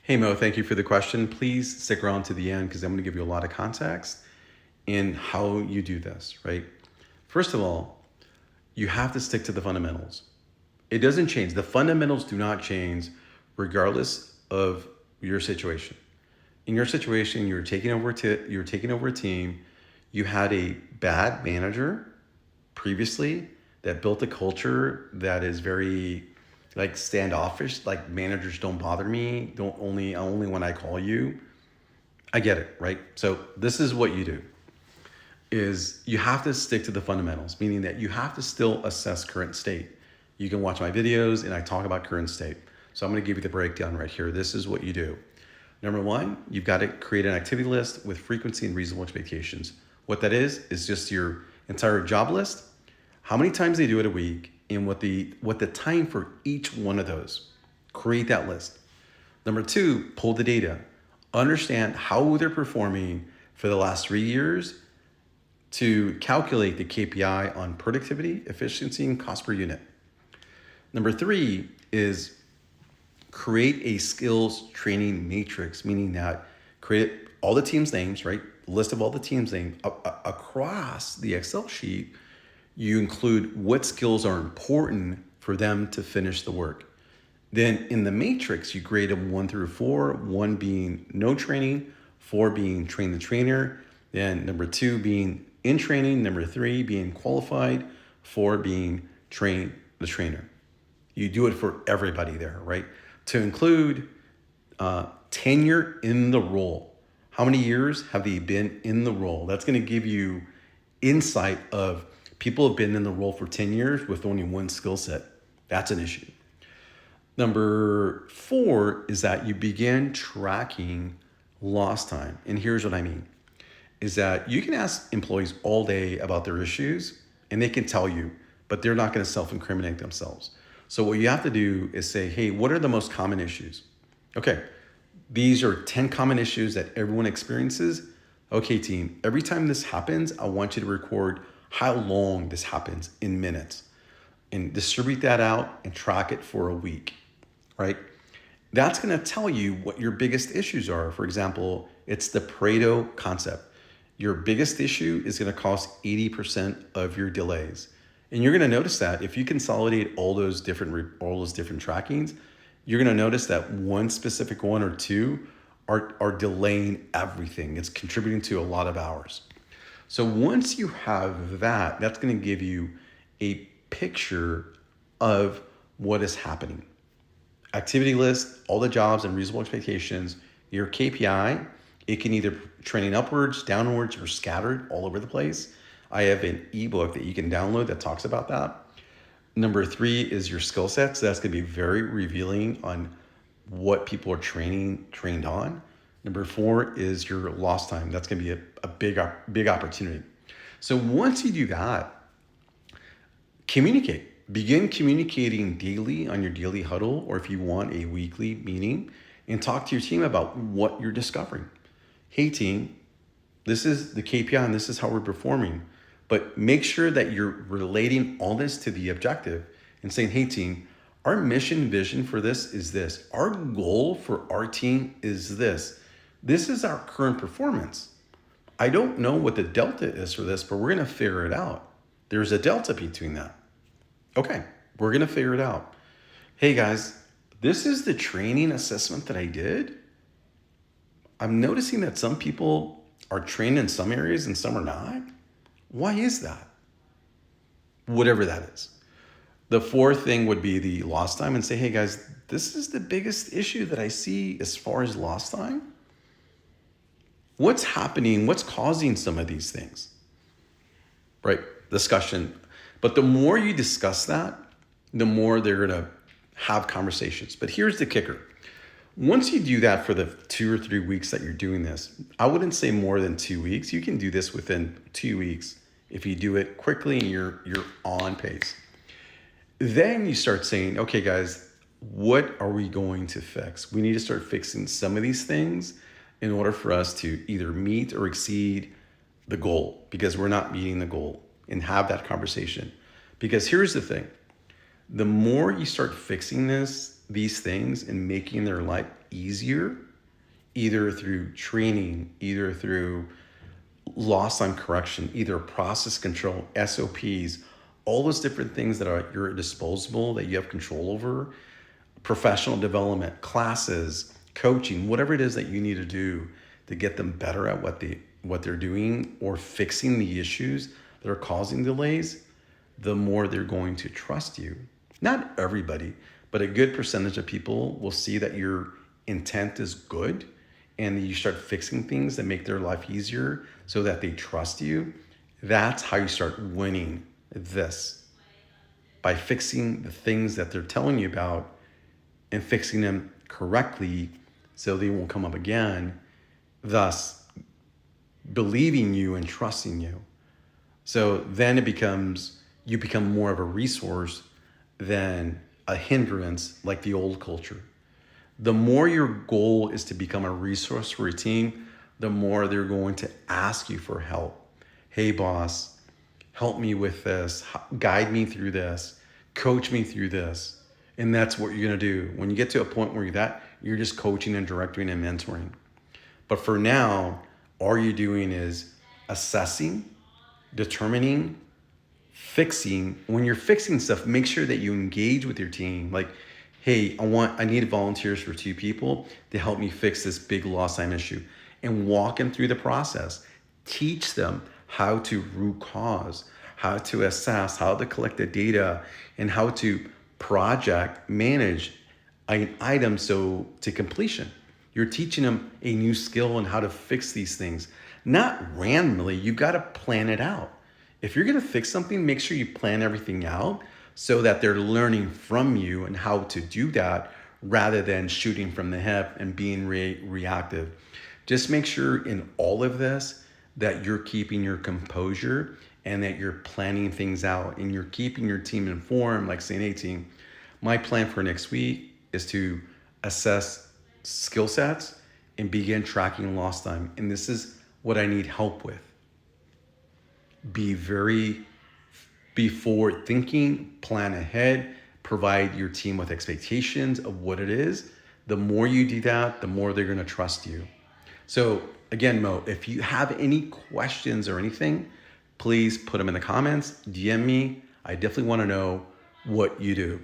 Hey Mo, thank you for the question. Please stick around to the end because I'm going to give you a lot of context in how you do this, right? First of all, you have to stick to the fundamentals. It doesn't change. The fundamentals do not change regardless of your situation. In your situation, you're taking over a team. You had a bad manager previously that built a culture that is very like standoffish, like managers don't bother me, don't only when I call you. I get it, right? So this is what you do is you have to stick to the fundamentals, meaning that you have to still assess current state. You can watch my videos and I talk about current state. So I'm going to give you the breakdown right here. This is what you do. Number one, you've got to create an activity list with frequency and reasonable expectations. What that is just your entire job list, how many times they do it a week, and what the time for each one of those. Create that list. Number two, pull the data. Understand how they're performing for the last 3 years to calculate the KPI on productivity, efficiency, and cost per unit. Number three is create a skills training matrix, meaning that create all the team's names, right? List of all the team's names across the Excel sheet. You include what skills are important for them to finish the work. Then in the matrix, you grade them 1 through 4, 1 being no training, 4 being train the trainer, then number 2 being in training, number 3 being qualified, 4 being train the trainer. You do it for everybody there, right? To include tenure in the role. How many years have they been in the role? That's going to give you insight of people have been in the role for 10 years with only one skill set. That's an issue. Number 4 is that you begin tracking lost time. And here's what I mean, is that you can ask employees all day about their issues and they can tell you, but they're not going to self-incriminate themselves. So what you have to do is say, hey, what are the most common issues? Okay, these are 10 common issues that everyone experiences. Okay, team, every time this happens, I want you to record how long this happens in minutes and distribute that out and track it for a week, right? That's going to tell you what your biggest issues are. For example, it's the Pareto concept. Your biggest issue is going to cost 80% of your delays. And you're going to notice that if you consolidate all those different trackings, you're going to notice that one specific one or two are delaying everything. It's contributing to a lot of hours. So once you have that, that's going to give you a picture of what is happening. Activity list, all the jobs and reasonable expectations, your KPI, it can either trending upwards, downwards, or scattered all over the place. I have an ebook that you can download that talks about that. Number 3 is your skill set. So that's going to be very revealing on what people are trained on. Number 4 is your lost time. That's going to be a big opportunity. So once you do that, communicate. Begin communicating daily on your daily huddle, or if you want a weekly meeting, and talk to your team about what you're discovering. Hey team, this is the KPI and this is how we're performing. But make sure that you're relating all this to the objective and saying, hey team, our mission vision for this is this. Our goal for our team is this. This is our current performance. I don't know what the delta is for this, but we're going to figure it out. There's a delta between that. Okay, we're going to figure it out. Hey guys, this is the training assessment that I did. I'm noticing that some people are trained in some areas and some are not. Why is that? Whatever that is. The 4th thing would be the lost time, and say, hey guys, this is the biggest issue that I see as far as lost time. What's happening? What's causing some of these things? Right? Discussion. But the more you discuss that, the more they're going to have conversations. But here's the kicker. Once you do that for the 2 or 3 weeks that you're doing this, I wouldn't say more than 2 weeks. You can do this within 2 weeks if you do it quickly and you're on pace. Then you start saying, okay, guys, what are we going to fix? We need to start fixing some of these things in order for us to either meet or exceed the goal, because we're not meeting the goal, and have that conversation. Because here's the thing. The more you start fixing these things and making their life easier, either through training, either through loss on correction, either process control, SOPs, all those different things that are at your disposal that you have control over, professional development, classes, coaching, whatever it is that you need to do to get them better at what they're doing or fixing the issues that are causing delays, the more they're going to trust you. Not everybody, but a good percentage of people will see that your intent is good and you start fixing things that make their life easier so that they trust you. That's how you start winning this, by fixing the things that they're telling you about and fixing them correctly so they won't come up again, thus believing you and trusting you. So then you become more of a resource than a hindrance like the old culture. The more your goal is to become a resource for a team, the more they're going to ask you for help. Hey, boss, help me with this, guide me through this, coach me through this. And that's what you're going to do. When you get to a point where you're just coaching and directing and mentoring. But for now, all you're doing is assessing, determining, fixing. When you're fixing stuff, make sure that you engage with your team. Like, hey, I need volunteers for 2 people to help me fix this big lost time issue, and walk them through the process. Teach them how to root cause, how to assess, how to collect the data, and how to project manage an item to completion. You're teaching them a new skill on how to fix these things. Not randomly, you've got to plan it out. If you're going to fix something, make sure you plan everything out so that they're learning from you and how to do that rather than shooting from the hip and being reactive. Just make sure in all of this that you're keeping your composure and that you're planning things out and you're keeping your team informed. Like saying, hey team, my plan for next week is to assess skill sets and begin tracking lost time. And this is what I need help with. Be forward thinking, plan ahead, provide your team with expectations of what it is. The more you do that, the more they're going to trust you. So again, Mo, if you have any questions or anything, please put them in the comments, DM me. I definitely want to know what you do.